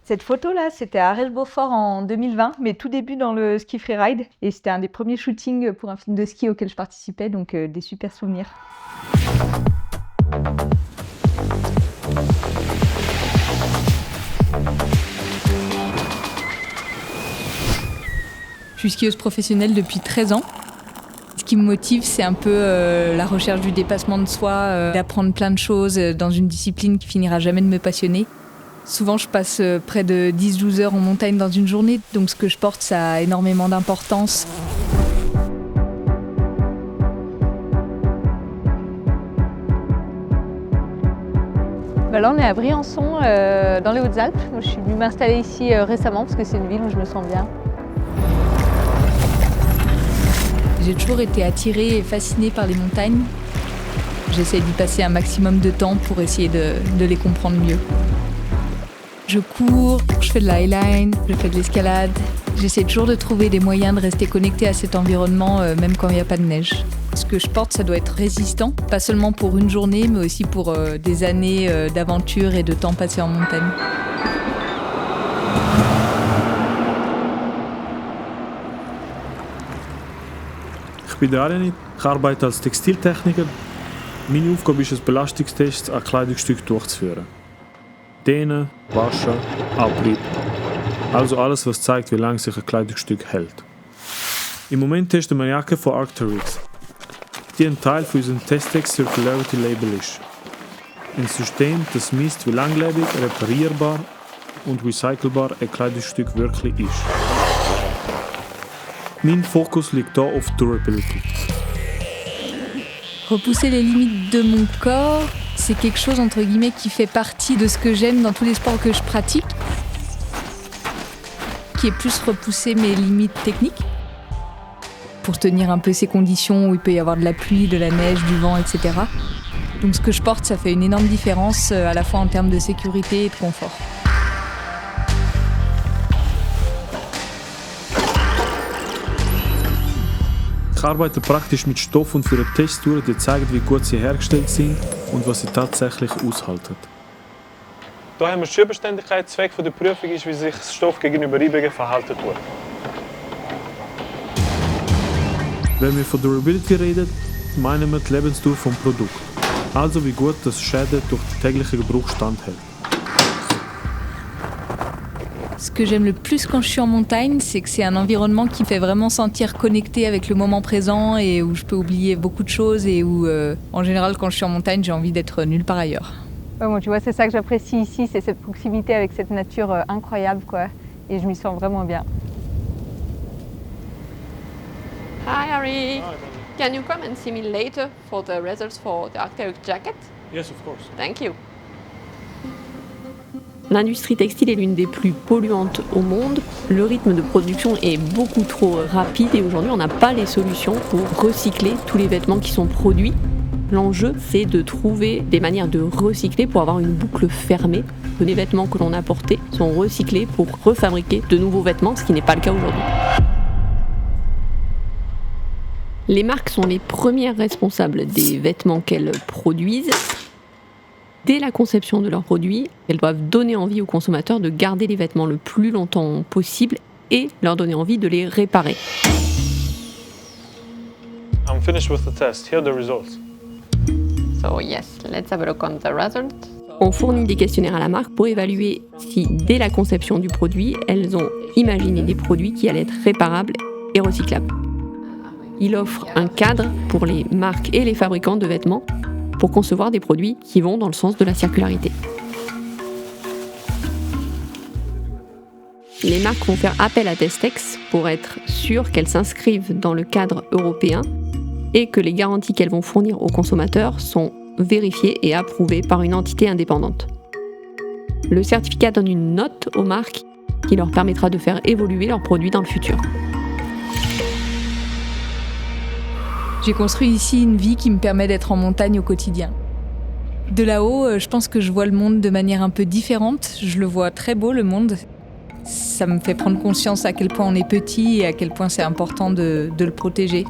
Cette photo-là, c'était à Arèche-Beaufort en 2020, mes tout débuts dans le ski freeride. Et c'était un des premiers shootings pour un film de ski auquel je participais, donc des super souvenirs. Je suis skieuse professionnelle depuis 13 ans. Ce qui me motive, c'est un peu la recherche du dépassement de soi, d'apprendre plein de choses dans une discipline qui finira jamais de me passionner. Souvent, je passe près de 10-12 heures en montagne dans une journée, donc ce que je porte, ça a énormément d'importance. Là, on est à Briançon, dans les Hautes-Alpes. Moi, je suis venue m'installer ici récemment parce que c'est une ville où je me sens bien. J'ai toujours été attirée et fascinée par les montagnes. J'essaie d'y passer un maximum de temps pour essayer de les comprendre mieux. Je cours, je fais de la highline, je fais de l'escalade. J'essaie toujours de trouver des moyens de rester connectée à cet environnement, même quand il n'y a pas de neige. Ce que je porte, ça doit être résistant, pas seulement pour une journée, mais aussi pour des années d'aventure et de temps passé en montagne. Ich bin Ari, ich arbeite als Textiltechniker. Meine Aufgabe ist es, Belastungstests an Kleidungsstücken durchzuführen. Dehnen, waschen, Abrieb. Also alles, was zeigt, wie lange sich ein Kleidungsstück hält. Im Moment testen wir eine Jacke von Arc'teryx, die ein Teil von unserem TESTEX Circularity Label ist. Ein System, das misst, wie langlebig, reparierbar und recyclable ein Kleidungsstück wirklich ist. Mein Fokus liegt hier auf Durability. Repousser les limites de mon corps, c'est quelque chose entre guillemets qui fait partie de ce que j'aime dans tous les sports que je pratique, qui est plus repousser mes limites techniques pour tenir un peu ces conditions où il peut y avoir de la pluie, de la neige, du vent, etc. Donc ce que je porte, ça fait une énorme différence à la fois en termes de sécurité et de confort. Ich arbeite praktisch mit Stoff und führe Tests durch, die zeigen, wie gut sie hergestellt sind und was sie tatsächlich aushalten. Hier haben wir die Schürbeständigkeit. Der Zweck der Prüfung ist, wie sich der Stoff gegenüber Reibungen verhalten tut. Wenn wir von Durability reden, meinen wir die Lebensdauer des Produkts. Also wie gut das Schäden durch den täglichen Gebrauch standhält. Ce que j'aime le plus quand je suis en montagne, c'est que c'est un environnement qui me fait vraiment sentir connectée avec le moment présent et où je peux oublier beaucoup de choses et où, en général, quand je suis en montagne, j'ai envie d'être nulle part ailleurs. Ouais, bon, tu vois, c'est ça que j'apprécie ici, c'est cette proximité avec cette nature incroyable, quoi. Et je m'y sens vraiment bien. Hi Ari, can you come and see me later for the results for the Arc'teryx jacket? Yes, of course. Thank you. L'industrie textile est l'une des plus polluantes au monde. Le rythme de production est beaucoup trop rapide et aujourd'hui on n'a pas les solutions pour recycler tous les vêtements qui sont produits. L'enjeu, c'est de trouver des manières de recycler pour avoir une boucle fermée. Les vêtements que l'on a portés sont recyclés pour refabriquer de nouveaux vêtements, ce qui n'est pas le cas aujourd'hui. Les marques sont les premières responsables des vêtements qu'elles produisent. Dès la conception de leurs produits, elles doivent donner envie aux consommateurs de garder les vêtements le plus longtemps possible et leur donner envie de les réparer. I'm finished with the test. Here are the results. So yes, let's have a look on the result. On fournit des questionnaires à la marque pour évaluer si, dès la conception du produit, elles ont imaginé des produits qui allaient être réparables et recyclables. Il offre un cadre pour les marques et les fabricants de vêtements pour concevoir des produits qui vont dans le sens de la circularité. Les marques vont faire appel à TESTEX pour être sûres qu'elles s'inscrivent dans le cadre européen et que les garanties qu'elles vont fournir aux consommateurs sont vérifiées et approuvées par une entité indépendante. Le certificat donne une note aux marques qui leur permettra de faire évoluer leurs produits dans le futur. J'ai construit ici une vie qui me permet d'être en montagne au quotidien. De là-haut, je pense que je vois le monde de manière un peu différente. Je le vois très beau, le monde. Ça me fait prendre conscience à quel point on est petit et à quel point c'est important de le protéger.